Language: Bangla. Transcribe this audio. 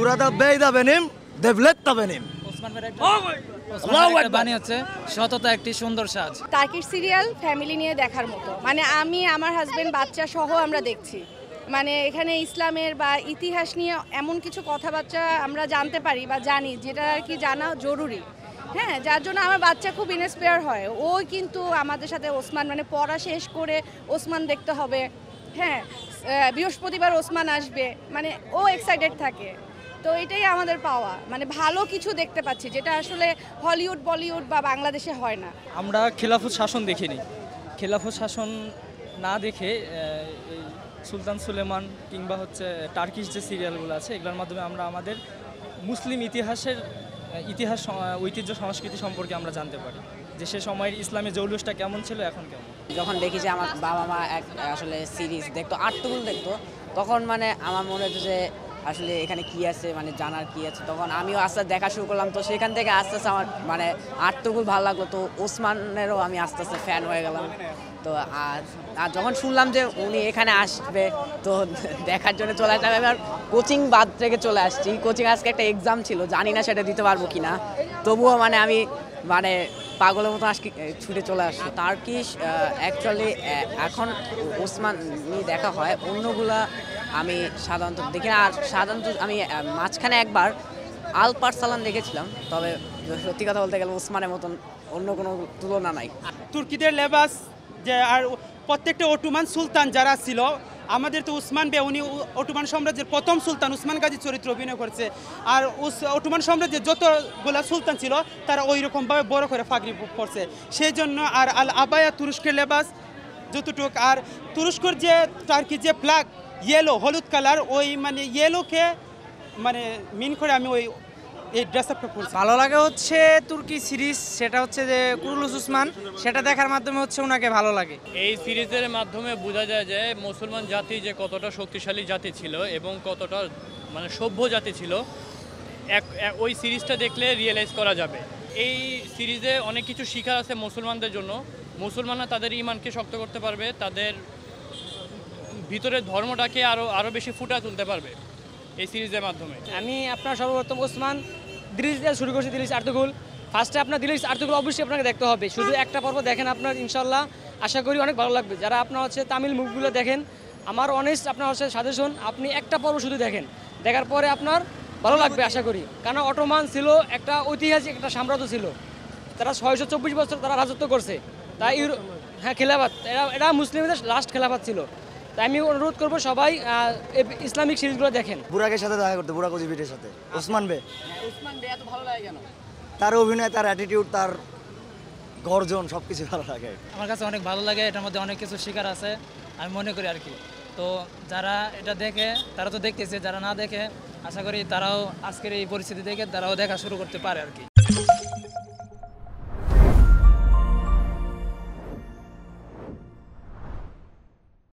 Burada beyda benim, devlet de benim. Osman ভাইয়ের একটা বাণী হচ্ছে সততা একটি সুন্দর সাজ। টার্কিশ সিরিয়াল ফ্যামিলি নিয়ে দেখার মতো, মানে আমি আমার হাজবেন্ড বাচ্চা সহ আমরা দেখছি। মানে এখানে ইসলামের বা ইতিহাস নিয়ে এমন কিছু কথাবার্তা আমরা জানতে পারি বা জানি, যেটা আর কি জানা জরুরি। হ্যাঁ, যার জন্য আমার বাচ্চা খুব ইন্সপায়ার হয়। ও কিন্তু আমাদের সাথে ওসমান, মানে পড়া শেষ করে ওসমান দেখতে হবে। হ্যাঁ, বৃহস্পতিবার ওসমান আসবে, মানে ও এক্সাইটেড থাকে। তো এটাই আমাদের পাওয়া, মানে ভালো কিছু দেখতে পাচ্ছি, যেটা আসলে হলিউড বলিউড বা বাংলাদেশে হয় না। আমরা খিলাফত শাসন দেখিনি, খিলাফত শাসন না দেখে এই সুলতান সুলেমান কিংবা হচ্ছে টার্কিশ যে সিরিয়ালগুলো আছে এগুলোর মাধ্যমে আমরা আমাদের মুসলিম ইতিহাস ঐতিহ্য সংস্কৃতি সম্পর্কে আমরা জানতে পারি যে সে সময়ের ইসলামের জৌলুসটা কেমন ছিল, এখন কেমন। যখন দেখি যে আমার বাবা মা আসলে সিরিজ দেখতো, আর্টটুকুল দেখতো, তখন মানে আমার মনে হতো যে আসলে এখানে কি আছে, মানে জানার কি আছে। তখন আমিও আস্তে আস্তে দেখা শুরু করলাম। তো সেখান থেকে আস্তে আস্তে আমার মানে আর্টটুকুল ভালো লাগলো। তো ওসমানেরও আমি আস্তে আস্তে ফ্যান হয়ে গেলাম। তো আর যখন শুনলাম যে উনি এখানে আসবে, তো দেখার জন্য চলে আসলাম। এবার কোচিং বাদ থেকে চলে আসছি। কোচিং আজকে একটা এক্সাম ছিল, জানি না সেটা দিতে পারবো কি না। তবুও মানে আমি মানে পাগলের মতো আজকে ছুটে চলে আসছি। টার্কিশ অ্যাকচুয়ালি এখন ওসমানী দেখা হয়, অন্যগুলা আমি সাধারণত দেখি না। আর সাধারণত আমি মাঝখানে একবার আলপারসালান দেখেছিলাম, তবে সত্যি কথা বলতে গেলে ওসমানের মতন অন্য কোনো তুলনা নাই। তুর্কিদের লেবাস যে, আর প্রত্যেকটা অটোমান সুলতান যারা ছিল, আমাদের তো উসমান বে, উনি অটোমান সাম্রাজ্যের প্রথম সুলতান, উসমান গাজী চরিত্র অভিনয় করছে। আর অটোমান সাম্রাজ্যের যতগুলা সুলতান ছিল তারা ওই রকমভাবে বড় করে ফাগরি পরছে, সেই জন্য। আর আল আবায়া তুরস্কের লেবাস যতটুক, আর তুরস্কর যে টার্কি যে ফ্ল্যাগ ইয়েলো হলুদ কালার, ওই মানে ইয়েলোকে মানে মিন করে আমি ওই এই ড্রেস আপটা পরছি। ভালো লাগে হচ্ছে তুর্কি সিরিজ, সেটা হচ্ছে যে কুরুলুস উসমান, সেটা দেখার মাধ্যমে হচ্ছে ওনাকে ভালো লাগে। এই সিরিজের মাধ্যমে বোঝা যায় যে মুসলমান জাতি যে কতটা শক্তিশালী জাতি ছিল এবং কতটা মানে সভ্য জাতি ছিল, ওই সিরিজটা দেখলে রিয়েলাইজ করা যাবে। এই সিরিজে অনেক কিছু শিখার আছে মুসলমানদের জন্য। মুসলমানরা তাদের ইমানকে শক্ত করতে পারবে, তাদের ভিতরের ধর্মটাকে আরও বেশি ফুটা তুলতে পারবে এই সিরিজের মাধ্যমে। আমি আপনার সর্বপ্রথম ওসমান দিলিস দিয়ে শুরু করছি, দিলিস আর্তুগুল। ফার্স্টে আপনার দিলিস আর্তুগুল অবশ্যই আপনাকে দেখতে হবে। শুধু একটা পর্ব দেখেন, আপনার ইনশাল্লাহ আশা করি অনেক ভালো লাগবে। যারা আপনার হচ্ছে তামিল মুভিগুলো দেখেন, আমার অনেস্ট আপনার হচ্ছে সাজেশন, আপনি একটা পর্ব শুধু দেখেন, দেখার পরে আপনার ভালো লাগবে আশা করি। কারণ অটোমান ছিল একটা ঐতিহাসিক একটা সাম্রাজ্য ছিল, তারা 624 বছর তারা রাজত্ব করছে। তাই হ্যাঁ, খেলাফত, এটা মুসলিমদের লাস্ট খেলাফত ছিল। তাই আমি অনুরোধ করবো সবাই ইসলামিক সিরিজগুলো দেখেন। বুরাকের সাথে দেখা করতে, বুরাক ওজিবিরের সাথে। ওসমান বে, ওসমান বে এত ভালো লাগে কেন? তার অভিনয়, তার অ্যাটিটিউড, তার গর্জন সবকিছু ভালো লাগে। আমার কাছে অনেক ভালো লাগে, এটার মধ্যে অনেক কিছু শেখার আছে আমি মনে করি আর কি। তো যারা এটা দেখে তারা তো দেখতেছে, যারা না দেখে আশা করি তারাও আজকের এই পরিস্থিতি দেখে তারাও দেখা শুরু করতে পারে আর কি।